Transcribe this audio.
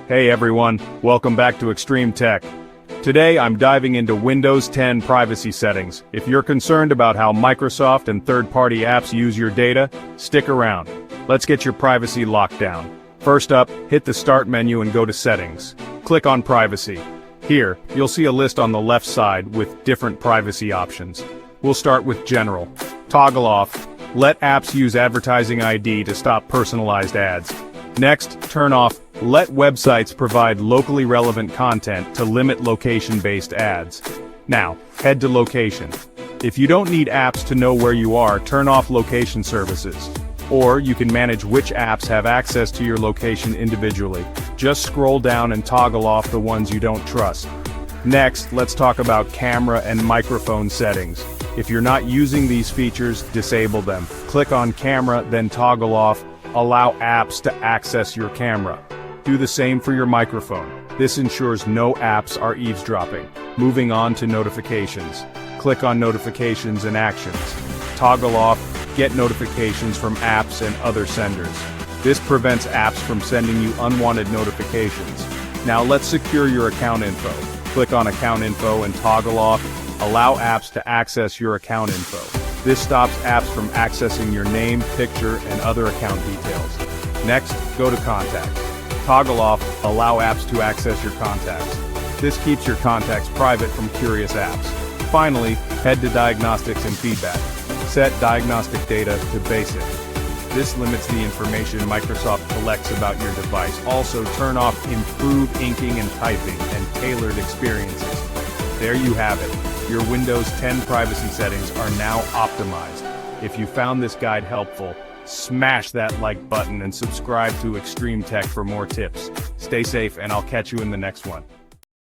Hey everyone, welcome back to Extreme Tech. Today I'm diving into Windows 10 privacy settings. If you're concerned about how Microsoft and third-party apps use your data, stick around. Let's get your privacy locked down. First up, hit the Start menu and go to Settings. Click on Privacy. Here, you'll see a list on the left side with different privacy options. We'll start with General. Toggle off. Let apps use advertising ID to stop personalized ads. Next, turn off Let websites provide locally relevant content to limit location-based ads. Now, head to Location. If you don't need apps to know where you are, turn off location services. Or you can manage which apps have access to your location individually. Just scroll down and toggle off the ones you don't trust. Next, let's talk about camera and microphone settings. If you're not using these features, disable them. Click on Camera, then toggle off Allow apps to access your camera. Do the same for your microphone. This ensures no apps are eavesdropping. Moving on to notifications. Click on Notifications and Actions. Toggle off Get notifications from apps and other senders. This prevents apps from sending you unwanted notifications. Now let's secure your account info. Click on Account Info and toggle off Allow apps to access your account info. This stops apps from accessing your name, picture, and other account details. Next, go to Contacts. Toggle off Allow apps to access your contacts. This keeps your contacts private from curious apps. Finally, head to Diagnostics and Feedback. Set diagnostic data to Basic. This limits the information Microsoft collects about your device. Also, turn off Improve inking and typing and tailored experiences. There you have it. Your Windows 10 privacy settings are now optimized. If you found this guide helpful, smash that like button and subscribe to Extreme Tech for more tips. Stay safe and I'll catch you in the next one.